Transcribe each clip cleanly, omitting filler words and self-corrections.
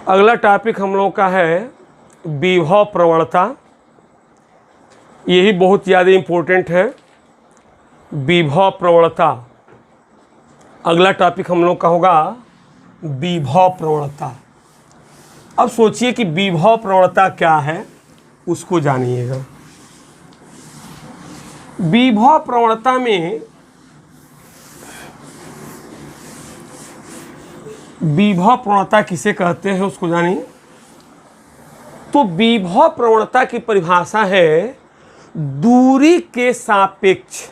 अगला टॉपिक हम लोग का है विभव प्रवणता। यही बहुत ज़्यादा इम्पोर्टेंट है, विभव प्रवणता। अगला टॉपिक हम लोग का होगा विभव प्रवणता। अब सोचिए कि विभव प्रवणता क्या है, उसको जानिएगा। विभव प्रवणता में विभव प्रवणता किसे कहते हैं उसको जानिए। तो विभव प्रवणता की परिभाषा है दूरी के सापेक्ष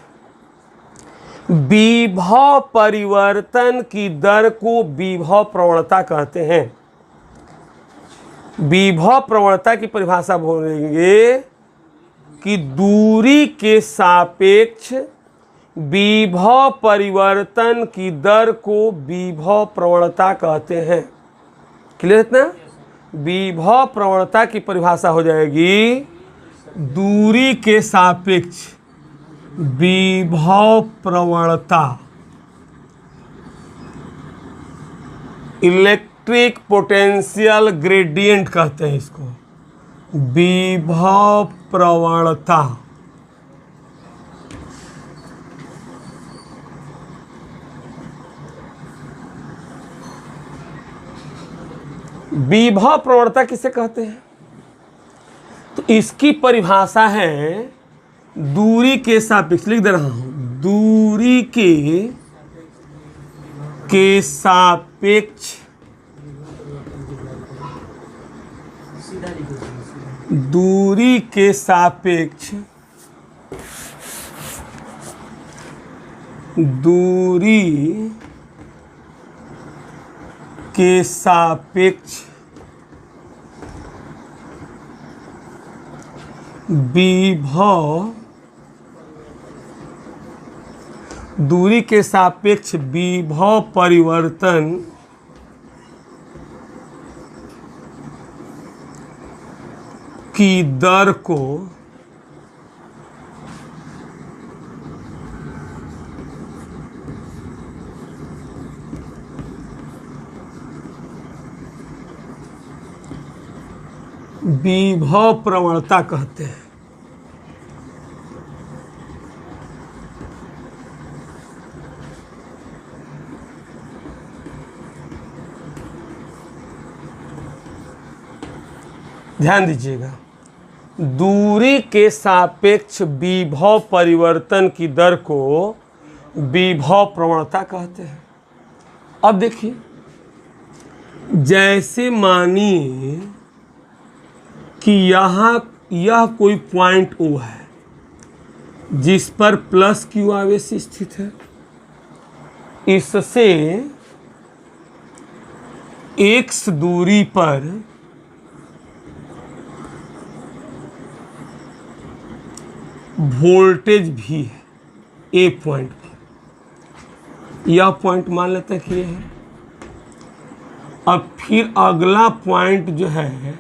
विभव परिवर्तन की दर को विभव प्रवणता कहते हैं। विभव प्रवणता की परिभाषा बोलेंगे कि दूरी के सापेक्ष विभव परिवर्तन की दर को विभव प्रवणता कहते हैं। क्लियर है ना? विभव प्रवणता की परिभाषा हो जाएगी दूरी के सापेक्ष विभव प्रवणता। इलेक्ट्रिक पोटेंशियल ग्रेडियंट कहते हैं इसको, विभव प्रवणता। विभव प्रवणता किसे कहते हैं? तो इसकी परिभाषा है दूरी के सापेक्ष, लिख दे रहा हूं, दूरी के सापेक्ष दूरी के सापेक्ष दूरी के सापेक्ष विभव दूरी के सापेक्ष विभव परिवर्तन की दर को विभव प्रवणता कहते हैं। ध्यान दीजिएगा, दूरी के सापेक्ष विभव परिवर्तन की दर को विभव प्रवणता कहते हैं। अब देखिए, जैसे मानिए कि यह कोई पॉइंट O है जिस पर प्लस Q आवेश स्थित है। इससे x दूरी पर वोल्टेज भी है A पॉइंट पर। यह पॉइंट मान लेते हैं कि ये है। अब फिर अगला पॉइंट जो है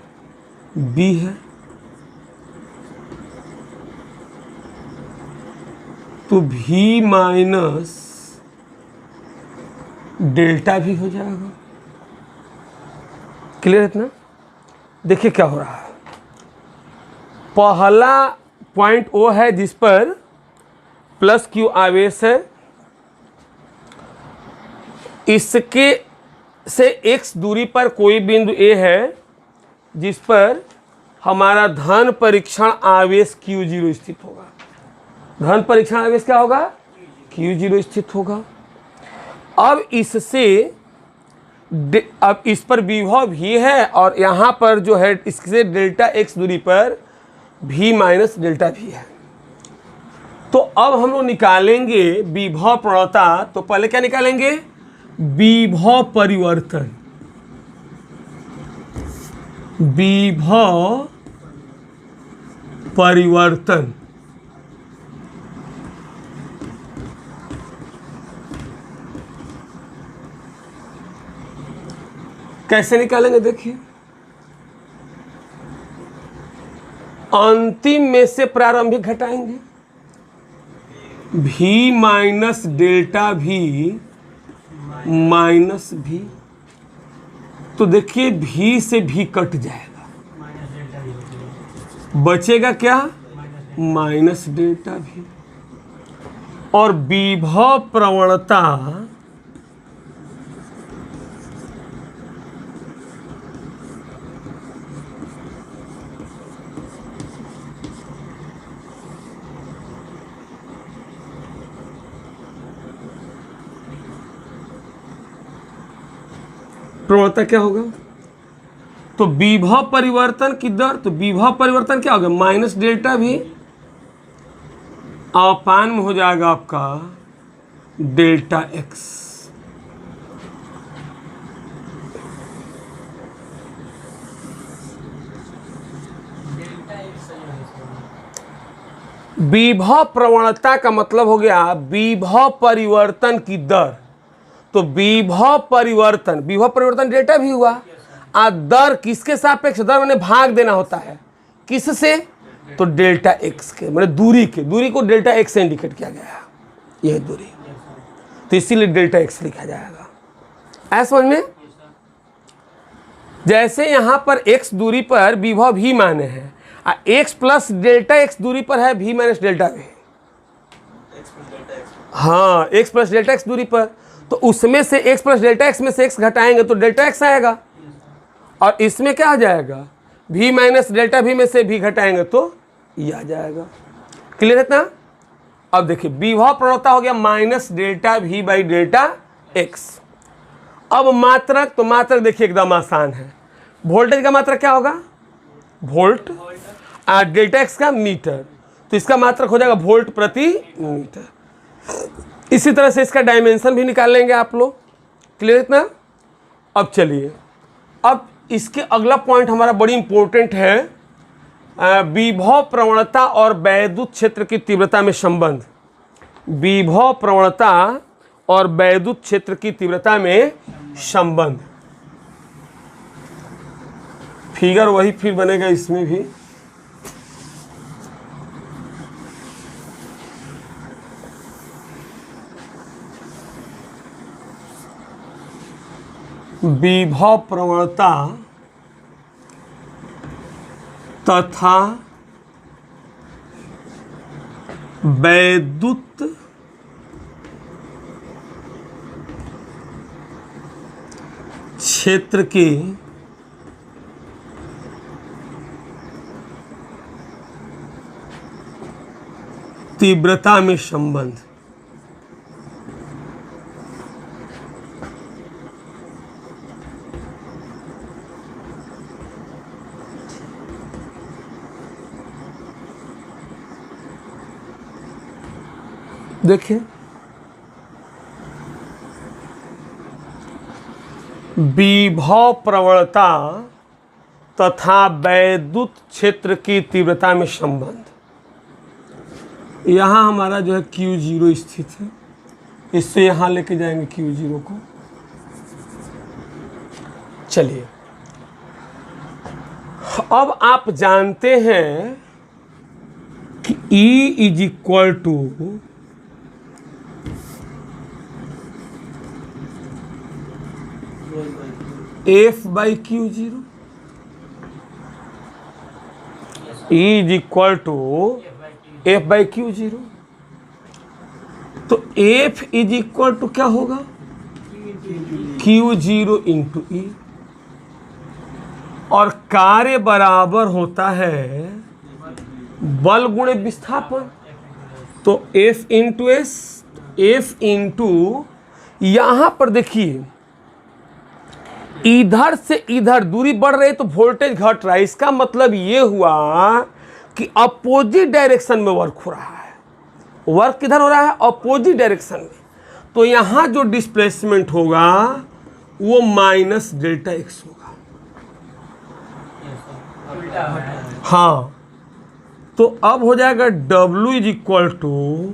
B है, तो V माइनस डेल्टा भी हो जाएगा। क्लियर है ना? देखिए क्या हो रहा है। पहला पॉइंट O है जिस पर प्लस Q आवेश है, इसके से x दूरी पर कोई बिंदु A है जिस पर हमारा धन परीक्षण आवेश Q0 स्थित होगा। धन परीक्षण आवेश क्या होगा? Q0 स्थित होगा। अब इस पर विभव भी है और यहाँ पर जो है इससे डेल्टा x दूरी पर V माइनस डेल्टा भी है। तो अब हम लोग निकालेंगे विभव प्रवणता। तो पहले क्या निकालेंगे? विभव परिवर्तन। विभव परिवर्तन कैसे निकालेंगे? देखिए, अंतिम में से प्रारंभिक घटाएंगे, V minus delta V minus V, तो देखिए भी से भी कट जाएगा, बचेगा क्या, माइनस डेल्टा भी। और विभव प्रवणता प्रवणता क्या होगा, तो विभव परिवर्तन की दर, तो विभव परिवर्तन क्या होगा, माइनस डेल्टा भी अपान में हो जाएगा आपका डेल्टा एक्स। विभव प्रवणता का मतलब हो गया विभव परिवर्तन की दर। तो विभव परिवर्तन डेल्टा भी हुआ, दर किसके सापेक्ष, दर मैंने भाग देना होता है किससे, तो डेल्टा एक्स के, मैंने दूरी को डेल्टा एक्स से इंडिकेट किया गया है, यह दूरी, तो इसीलिए डेल्टा एक्स लिखा जाएगा। ऐसा समझ में, जैसे यहां पर एक्स दूरी पर विभव भी माने हैं, एक्स प्लस डेल्टा एक्स दूरी पर है भी माइनस डेल्टा भी, हाँ एक्स प्लस डेल्टा एक्स दूरी पर, तो उसमें से एक्स प्लस डेल्टा एक्स में से एक्स घटाएंगे तो डेल्टा एक्स आएगा, और इसमें क्या आ जाएगा, भी माइनस डेल्टा भी में से भी घटाएंगे तो ये आ जाएगा। क्लियर है ना। अब देखिए विभव प्रवणता हो गया minus delta V by delta x. अब मात्रक, तो मात्रक देखिए एकदम आसान है, वोल्टेज का मात्रक क्या होगा, वोल्ट, डेल्टा एक्स का मीटर, तो इसका मात्रक हो जाएगा वोल्ट प्रति मीटर। इसी तरह से इसका डायमेंशन भी निकाल लेंगे आप लोग। क्लियर है इतना। अब चलिए, अब इसके अगला पॉइंट हमारा बड़ी इंपॉर्टेंट है, विभव प्रवणता और वैद्युत क्षेत्र की तीव्रता में संबंध। विभव प्रवणता और वैद्युत क्षेत्र की तीव्रता में संबंध, फिगर वही फिर बनेगा इसमें भी। विभव प्रवणता तथा वैद्युत क्षेत्र की तीव्रता में संबंध। देखिए विभव प्रवणता तथा वैद्युत क्षेत्र की तीव्रता में संबंध, यहाँ हमारा जो है Q0 स्थित है, इससे यहाँ लेके जाएंगे Q0 को। चलिए, अब आप जानते हैं कि E is equal to F by Q0, E is equal to F by Q0। तो F इज इक्वल टू क्या होगा, Q0 इंटू E, और कार्य बराबर होता है बल गुणे विस्थापन। तो F into S, F into, यहां पर देखिए इधर से इधर दूरी बढ़ रही है तो वोल्टेज घट रहा है, इसका मतलब ये हुआ कि अपोजिट डायरेक्शन में वर्क हो रहा है। वर्क किधर हो रहा है, अपोजिट डायरेक्शन में, तो यहां जो डिस्प्लेसमेंट होगा वो माइनस डेल्टा एक्स होगा। हाँ, तो अब हो जाएगा W is equal to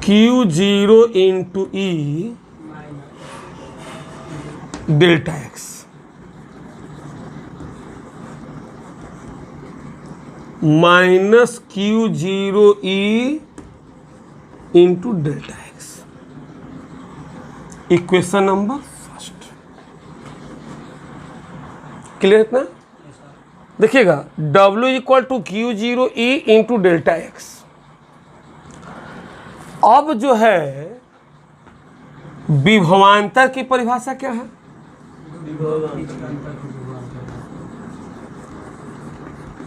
Q0 into E delta x minus Q0 E into delta x. Equation number first. Clear इतना? देखिएगा W equal to Q zero E into delta x. अब जो है विभवांतर की परिभाषा क्या है?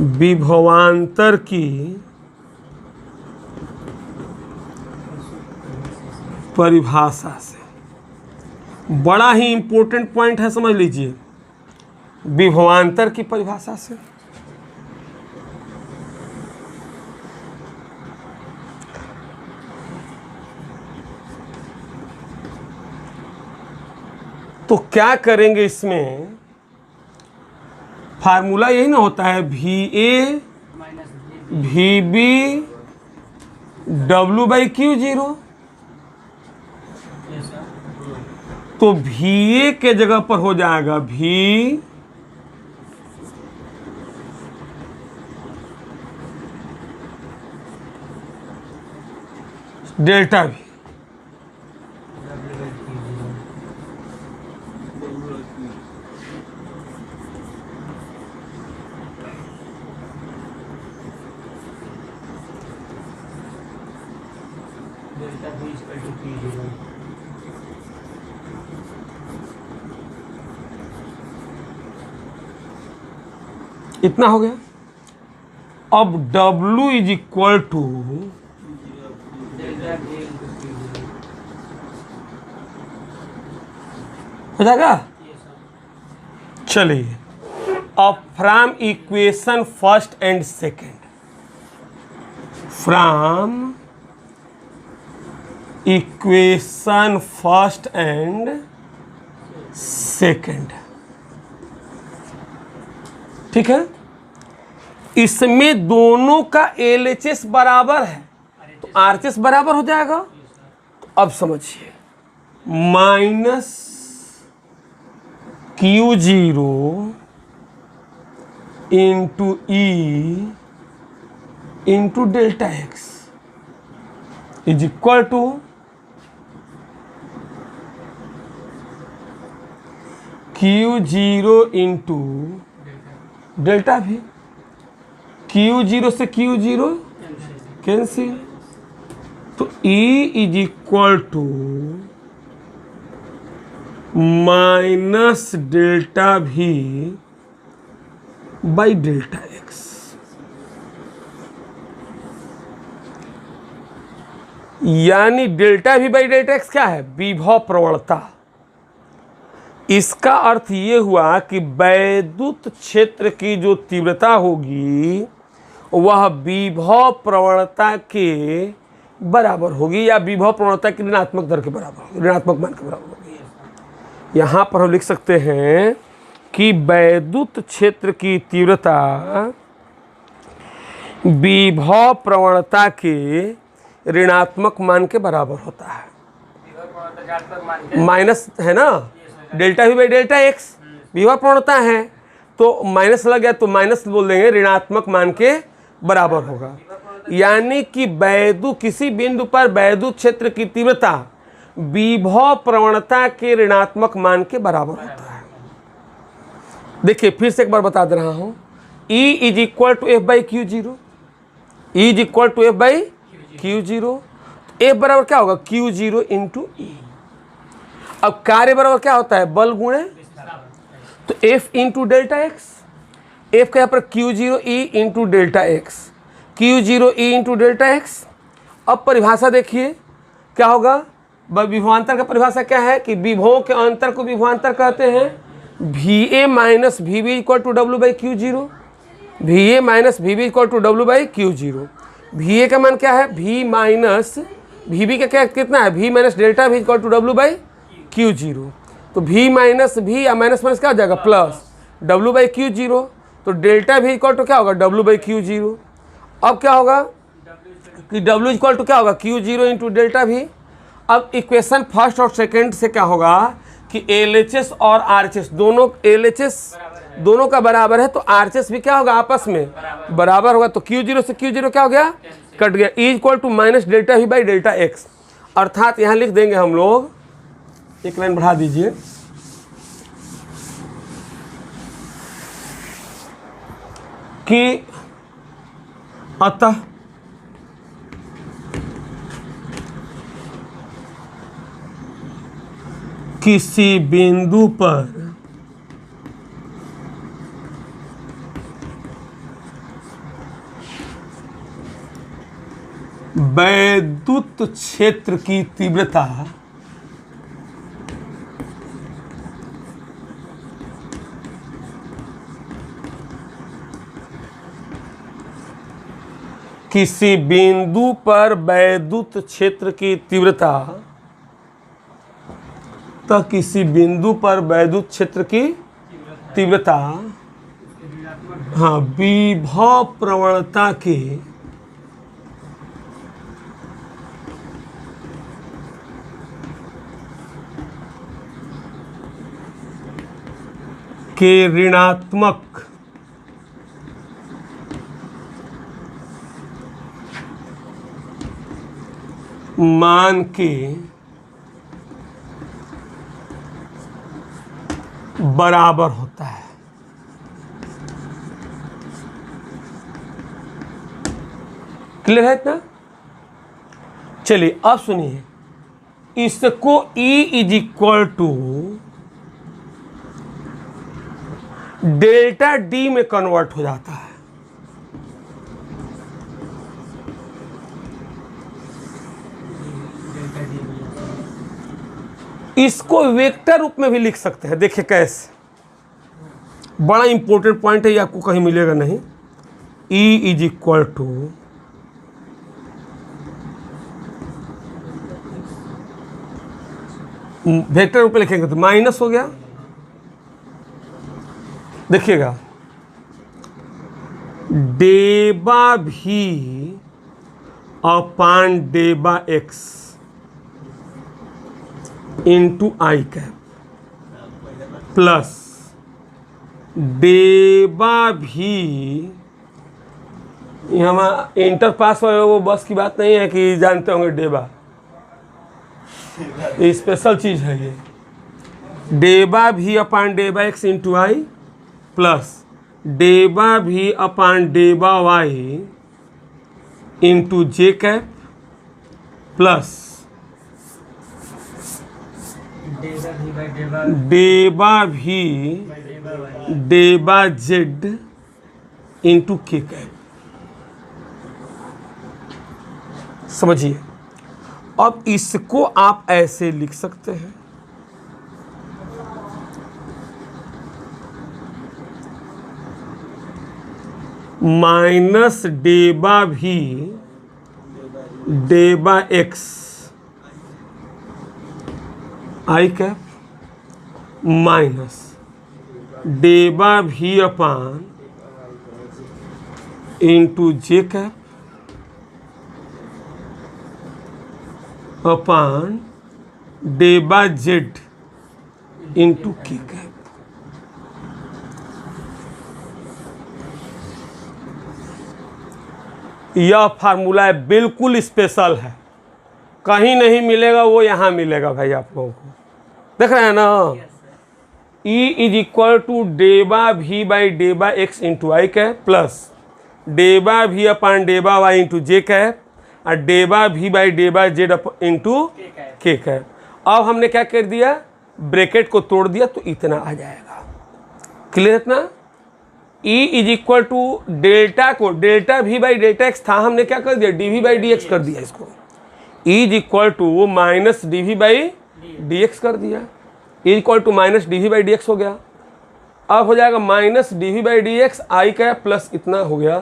विभवांतर की परिभाषा से बड़ा ही इंपॉर्टेंट पॉइंट है, समझ लीजिए। विभवांतर की परिभाषा से तो क्या करेंगे, इसमें फार्मूला यही ना होता है, V A V B W by Q zero. तो वी ए के जगह पर हो जाएगा वी डेल्टा भी। इतना हो गया। अब W इज इक्वल टू हो जाएगा। चलिए अब from equation first and second, from equation first and second, ठीक है। इसमें दोनों का LHS बराबर है तो RHS बराबर हो जाएगा। तो अब समझिए, minus Q zero into E into delta x is equal to Q zero into delta V. Q zero से क्यू जीरो कैंसिल, तो E is equal to minus delta V by delta x. यानी delta V by delta x क्या है? विभव प्रवणता। इसका अर्थ ये हुआ कि वैद्युत क्षेत्र की जो तीव्रता होगी वह विभव प्रवणता के बराबर होगी, या विभव प्रवणता की ऋणात्मक दर के बराबर होगी, ऋणात्मक मान के बराबर होगी। यहाँ पर हम लिख सकते हैं कि वैद्युत क्षेत्र की तीव्रता विभव प्रवणता के ऋणात्मक मान के बराबर होता है। माइनस है ना, delta V by delta x विभव प्रवणता है, तो माइनस लग गया तो माइनस बोल देंगे, ऋणात्मक मान के बराबर होगा। यानी कि किसी बिंदु पर वैद्युत क्षेत्र की तीव्रता विभव प्रवणता के ऋणात्मक मान के बराबर होता है। देखिए फिर से एक बार बता दे रहा हूं, E is equal to F by Q zero, E is equal to F by Q zero. F बराबर क्या होगा? Q zero into E. अब कार्य बराबर क्या होता है? बल गुणे, तो F into delta x. F का यहाँ पर Q zero E into delta x, Q zero E into delta x. अब परिभाषा देखिए क्या होगा, विभवांतर का परिभाषा क्या है कि विभवों के अंतर को विभवांतर कहते हैं। V A minus V B equal to W by Q zero, V A minus V B equal to W by Q zero. V A का मान क्या है? वी माइनस वी बी का क्या कितना है? V minus delta V equal to W by Q zero. तो V minus V या माइनस माइनस क्या हो जाएगा? Plus W by Q zero. तो डेल्टा वी इक्वल टू क्या होगा? W by Q zero. अब क्या होगा कि डब्ल्यू इक्वल टू क्या होगा? Q zero into delta V. अब इक्वेशन फर्स्ट और सेकेंड से क्या होगा कि LHS और RHS दोनों, LHS दोनों का बराबर है तो RHS भी क्या होगा? आपस में बराबर होगा। तो क्यू जीरो से क्यू जीरो क्या हो गया? कट गया, E equal to minus delta V by delta x. अर्थात यहाँ लिख देंगे हम लोग, एक लाइन बढ़ा दीजिए, कि अतः किसी बिंदु पर वैद्युत क्षेत्र की तीव्रता किसी बिंदु पर वैद्युत क्षेत्र की तीव्रता, तो किसी बिंदु पर वैद्युत क्षेत्र की तीव्रता, हाँ, विभव प्रवणता के ऋणात्मक मान के बराबर होता है। क्लियर है इतना? चलिए अब सुनिए, इसको E is equal to delta D में कन्वर्ट हो जाता है। इसको वेक्टर रूप में भी लिख सकते हैं। देखिए कैसे, बड़ा इंपॉर्टेंट पॉइंट है, ये आपको कहीं मिलेगा नहीं। E is equal to vector रूप में लिखेंगे तो माइनस हो गया। देखिएगा, डेबा भी upon डेबा x into i cap plus डेबा भी, यहाँ इंटर पास हुए वो बस की बात नहीं है कि जानते होंगे डेबा, ये स्पेशल चीज़ है ये। डेबा भी अपान डेबा एक्स इंटू आई प्लस डेबा भी अपान डेबा वाई इंटू जे कैप प्लस डेबा भी डेबा जेड इंटू के कैप। समझिए, अब इसको आप ऐसे लिख सकते हैं, माइनस डेबा भी डेबा एक्स आई कैप माइनस डेबा भी अपान इंटू जे कैप अपान डेबा जेड इंटू के कैप। यह फार्मूला बिल्कुल स्पेशल है, कहीं नहीं मिलेगा, वो यहाँ मिलेगा भाई आप लोगों को। देख रहे हैं ना, E इज इक्वल टू डेबा भी बाई डेबा x into i cap plus डेबा भी अपान डेबा वाई इंटू जे कैप और डेबा भी बाई डेबा जेड इंटू के कैप। अब हमने क्या कर दिया, ब्रैकेट को तोड़ दिया तो इतना आ जाएगा। क्लियर इतना? E is equal to delta को, delta V by delta X था, हमने क्या कर दिया, D V by D X कर दिया इसको। E is equal to minus D V by D X कर दिया, E equal to minus D V by D X हो गया। अब हो जाएगा minus D V by D X I का प्लस इतना हो गया।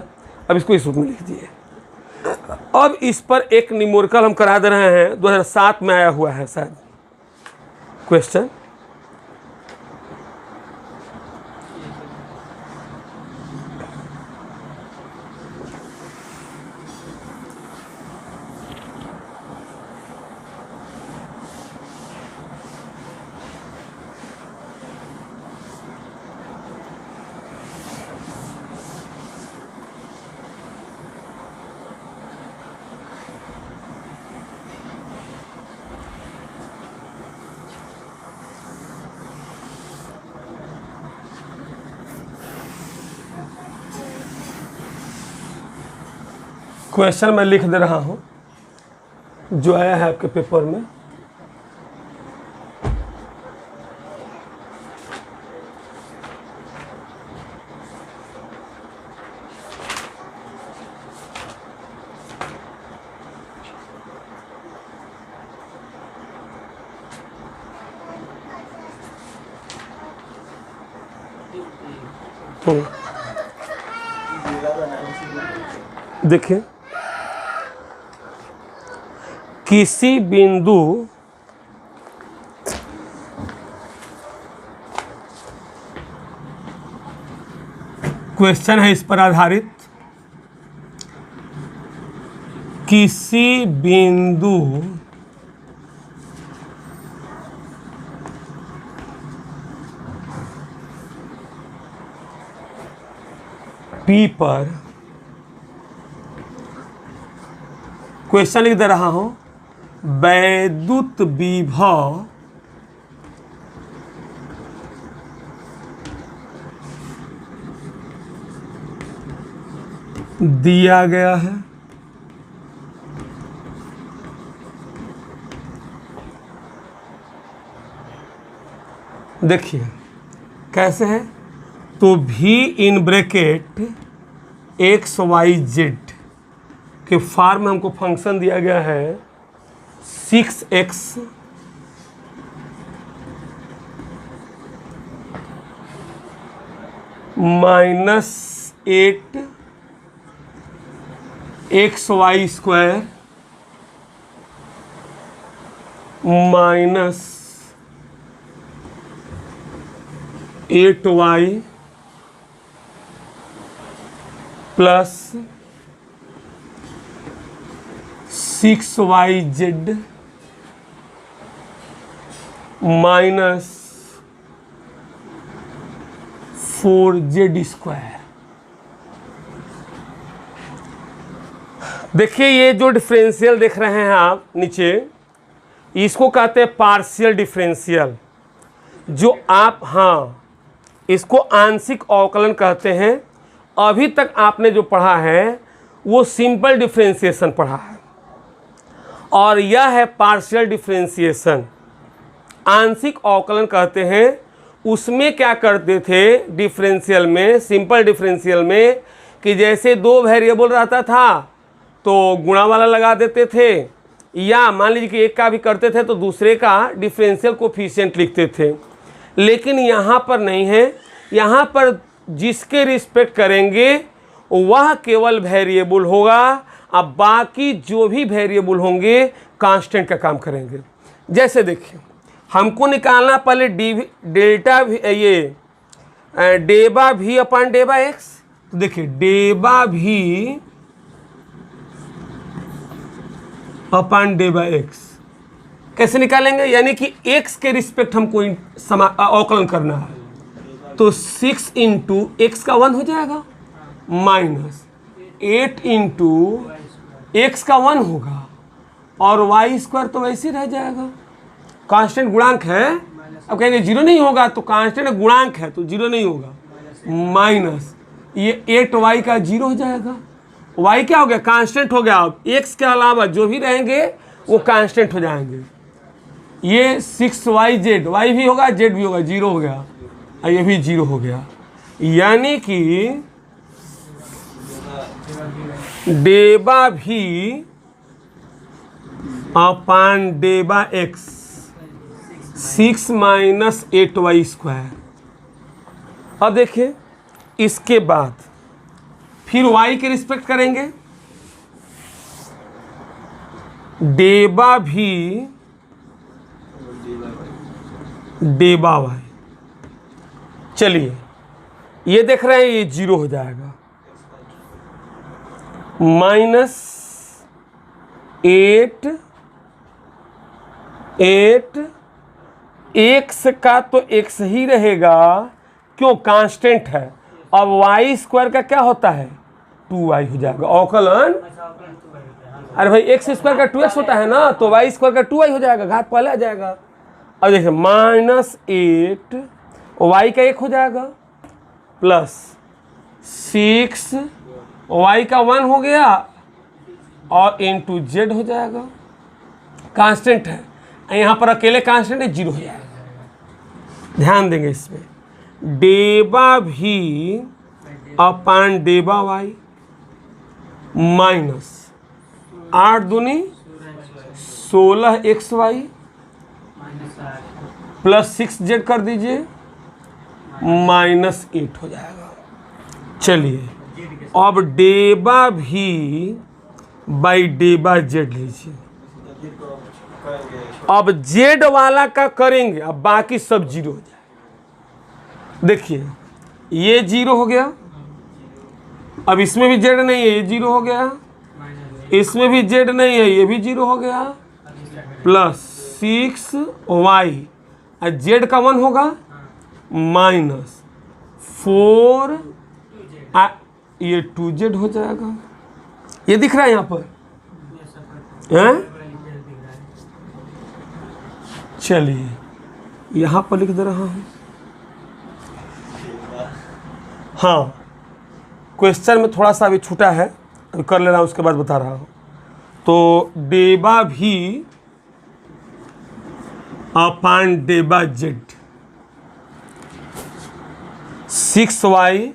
अब इसको इस रूप में लिख दिए। अब इस पर एक न्यूमेरिकल हम करा दे रहे हैं, 2007 में आया हुआ है शायद क्वेश्चन। क्वेश्चन मैं लिख दे रहा हूँ जो आया है आपके पेपर में। देखिए, किसी बिंदु क्वेश्चन है इस पर आधारित, किसी बिंदु P पर क्वेश्चन लिख दे रहा हूं, वैद्युत विभव दिया गया है। देखिए कैसे है, तो V in bracket x y z के फॉर्म में हमको फंक्शन दिया गया है 6x minus 8 x y square minus 8y plus 6yz minus 4z square. देखिए ये जो डिफरेंशियल देख रहे हैं आप नीचे, इसको कहते हैं पार्शियल डिफरेंशियल। जो आप, हाँ, इसको आंशिक अवकलन कहते हैं। अभी तक आपने जो पढ़ा है वो सिंपल डिफरेंशिएशन पढ़ा है, और यह है पार्शियल डिफरेंशिएशन। आंशिक अवकलन कहते हैं। उसमें क्या करते थे डिफरेंशियल में, सिंपल डिफरेंशियल में, कि जैसे दो वेरिएबल रहता था तो गुणा वाला लगा देते थे, या मान लीजिए कि एक का भी करते थे तो दूसरे का डिफरेंशियल कोफिशिएंट लिखते थे। लेकिन यहाँ पर नहीं है। यहाँ पर जिसके रिस्पेक्ट करेंगे वह केवल वेरिएबल होगा, अब बाकी जो भी वेरिएबल होंगे कांस्टेंट का काम करेंगे। जैसे देखिए, हमको निकालना पहले डेल्टा भी, ये डेबा भी अपन डेबा एक्स। तो देखिए डेबा भी अपन डेबा एक्स कैसे निकालेंगे, यानी कि x के रिस्पेक्ट हमको अवकलन करना है। तो 6 इंटू एक्स का 1 हो जाएगा, माइनस 8 इंटू एक्स का 1 होगा, और वाई स्क्वायर तो वैसे ही रह जाएगा। कांस्टेंट गुणांक है। अब कहेंगे जीरो नहीं होगा, तो कांस्टेंट गुणांक है तो जीरो नहीं होगा। माइनस ये 8y का 0 हो जाएगा। y क्या हो गया, कांस्टेंट हो गया। अब x के अलावा जो भी रहेंगे वो कांस्टेंट हो जाएंगे। ये 6yz, y भी होगा z भी होगा, 0 हो गया, और ये भी 0 हो गया। यानी कि डेबा भी upon डेबा x 6 minus 8y square. अब देखिए इसके बाद फिर y के रिस्पेक्ट करेंगे, डेबा भी डेबा y। चलिए ये देख रहे हैं ये 0 हो जाएगा, माइनस 8 एक्स का तो एक्स ही रहेगा, क्यों, कांस्टेंट है। अब वाई स्क्वायर का क्या होता है, 2y हो जाएगा अवकलन। अरे भाई एक्स स्क्वायर का 2x होता है ना, तो वाई स्क्वायर का 2y हो जाएगा, घात पहले आ जाएगा। अब देखिए माइनस 8 वाई का 1 हो जाएगा, प्लस 6 वाई का 1 हो गया, और इंटू जेड हो जाएगा, कांस्टेंट है, यहाँ पर अकेले कांस्टेंट है, 0 हो जाएगा। ध्यान देंगे इसमें, डेबा भी अपान डेबा वाई माइनस 8 दूनी 16 एक्स वाई प्लस 6 जेड कर दीजिए, -8 हो जाएगा। चलिए अब डेबा भी बाई डेबा जेड लीजिए। अब जेड वाला का करेंगे, अब बाकी सब 0 हो जाएगा। देखिए ये 0 हो गया, अब इसमें भी जेड नहीं है, ये 0 हो गया, इसमें भी जेड नहीं है, ये भी 0 हो गया, प्लस 6y और जेड का 1 होगा, -4 ये 2z हो जाएगा। ये दिख रहा है यहाँ पर हैं? चलिए यहाँ पर लिख दे रहा हूँ। हाँ, क्वेश्चन में थोड़ा सा अभी छूटा है, अभी कर ले रहा हूँ, उसके बाद बता रहा हूँ। तो डेबा भी upon डेबा Z 6y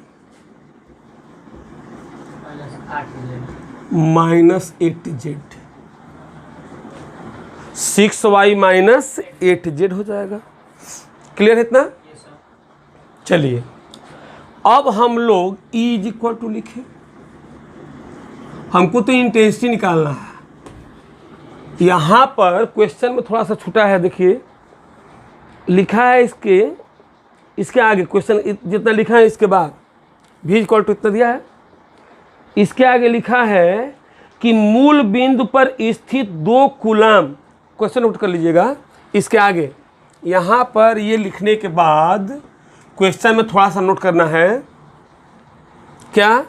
-8z 6y -8z हो जाएगा। क्लियर है इतना? चलिए अब हम लोग E = लिखें, हमको तो इंटेंसिटी निकालना है। यहाँ पर क्वेश्चन में थोड़ा सा छूटा है, देखिए लिखा है इसके आगे, क्वेश्चन जितना लिखा है इसके बाद V = इतना दिया है, इसके आगे लिखा है कि मूल बिंदु पर स्थित 2 कूलम, क्वेश्चन नोट कर लीजिएगा। इसके आगे यहाँ पर ये लिखने के बाद क्वेश्चन में थोड़ा सा नोट करना है, क्या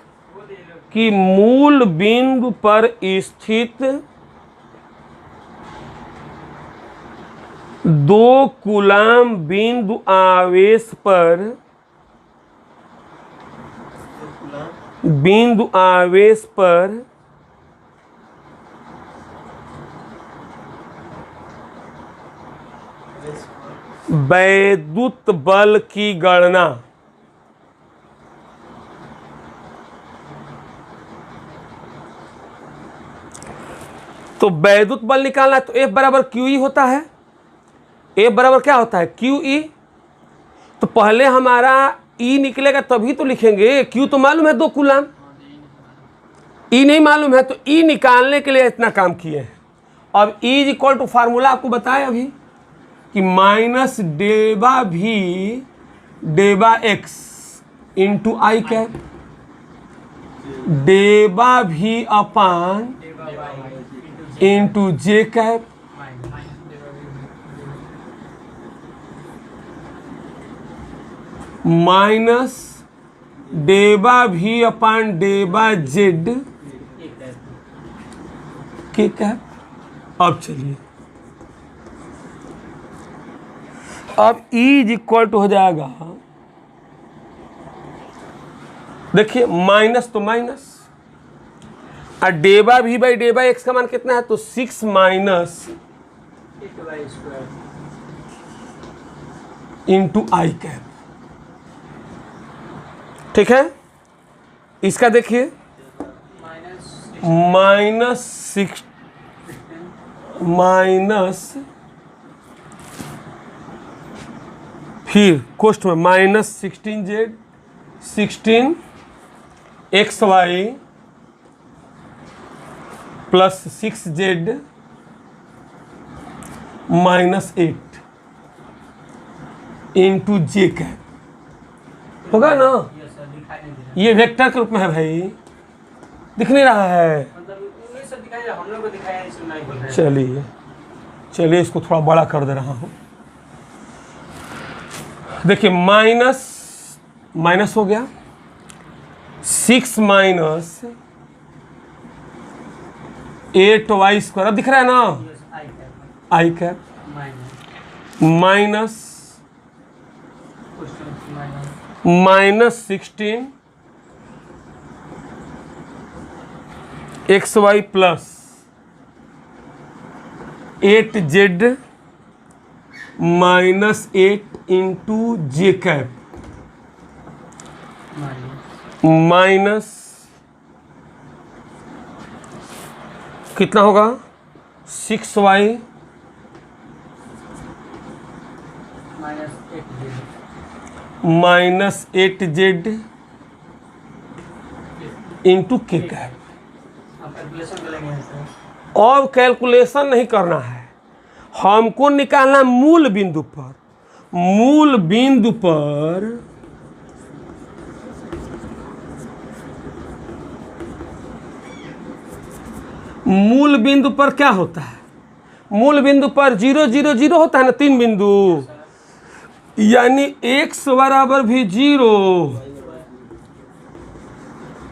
कि मूल बिंदु पर स्थित 2 कूलम बिंदु आवेश पर वैद्युत बल की गणना तो वैद्युत बल निकालना है, तो F बराबर QE होता है। F बराबर क्या होता है? QE। तो पहले हमारा E निकलेगा तभी तो लिखेंगे, Q तो मालूम है 2 कूलम, E नहीं मालूम है, तो E निकालने के लिए इतना काम किए हैं। अब E = फार्मूला आपको बताया अभी कि माइनस डेबा भी डेबा x इंटू आई कैप, डेबा भी अपान इंटू जे कैप, माइनस डेबा भी अपान डेबा जेड के कैप। अब चलिए, अब E = हो जाएगा, देखिए माइनस तो माइनस, और डेबा भी बाई डेबा x का मान कितना है? तो 6 माइनस इंटू आई कैप। ठीक है, इसका देखिए माइनस फिर कोष्ठ में -16z 16 xy plus 6z -8 into जे कैप होगा ना। ये वेक्टर के रूप में है भाई, दिख नहीं रहा है? चलिए इसको थोड़ा बड़ा कर दे रहा हूँ। देखिए माइनस हो गया, 6 माइनस 8y², अब दिख रहा है ना, I cap minus -16 X Y plus 8z minus 8 into J cap minus कितना होगा 6y माइनस 8z इंटू के कैप। और कैलकुलेशन नहीं करना है, हमको निकालना मूल बिंदु पर। मूल बिंदु पर मूल बिंदु पर क्या होता है? मूल बिंदु पर 0 0 0 होता है ना, 3 बिंदु, यानी x बराबर भी 0,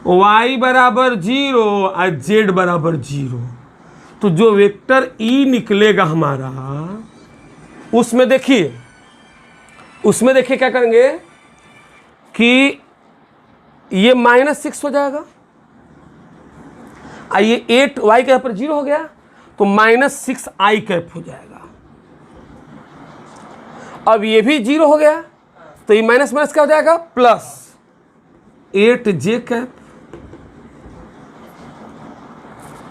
y बराबर 0 और z बराबर 0। तो जो वेक्टर E निकलेगा हमारा, उसमें देखिए क्या करेंगे कि ये -6 हो जाएगा, ये 8y के यहाँ पर 0 हो गया तो -6i कैप हो जाएगा। अब ये भी 0 हो गया तो ये माइनस माइनस क्या हो जाएगा, प्लस 8j कैप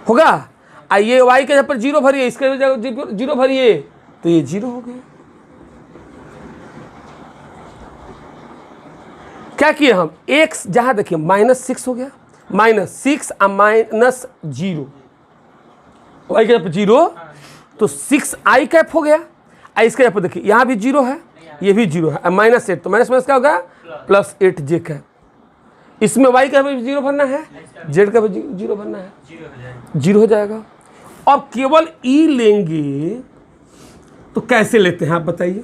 होगा। ये y के यहाँ पर 0 भरिए, इसके जगह 0 भरिए तो ये 0 हो गया। क्या किए हम, x जहां देखिए -6 हो गया, -6 और -0, y के यहाँ पर 0 तो 6i कैप हो गया। इसके यहाँ पर देखिए यहाँ भी 0 है, ये भी 0 है, -8 तो माइनस क्या होगा, +8j कैप। इसमें y का भी 0 भरना है, z का भी 0 भरना है, 0 हो जाएगा। अब केवल E लेंगे तो कैसे लेते हैं आप बताइए,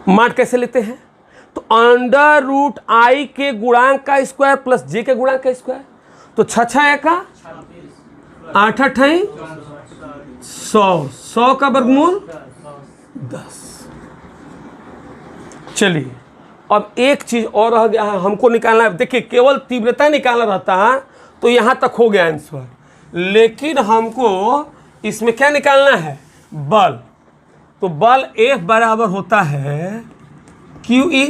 मान कैसे लेते हैं? तो √i के गुणांक का स्क्वायर प्लस j के गुणांक का स्क्वायर, तो 6 एका 8 8 100, 100 का वर्गमूल 10। चलिए अब एक चीज और रह गया है, हमको निकालना है। देखिए केवल तीव्रता निकालना रहता है तो यहाँ तक हो गया आंसर, लेकिन हमको इसमें क्या निकालना है, बल। तो बल F बराबर होता है QE,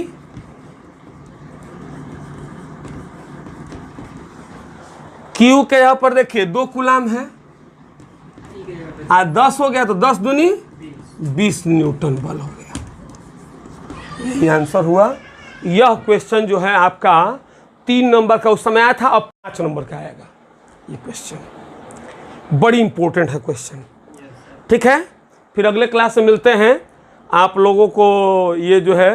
Q के यहाँ पर देखिए 2 कूलाम है, 10 हो गया तो 10 दूनी 20 न्यूटन बल हो गया। यही आंसर हुआ। यह क्वेश्चन जो है आपका 3 नंबर का उस समय आया था, अब 5 नंबर का आएगा। ये क्वेश्चन बड़ी इंपॉर्टेंट है क्वेश्चन, ठीक है। फिर अगले क्लास में मिलते हैं। आप लोगों को ये जो है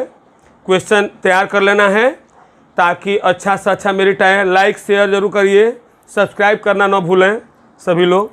क्वेश्चन तैयार कर लेना है ताकि अच्छा से अच्छा मेरिट आए। लाइक शेयर जरूर करिए, सब्सक्राइब करना ना भूलें सभी लोग।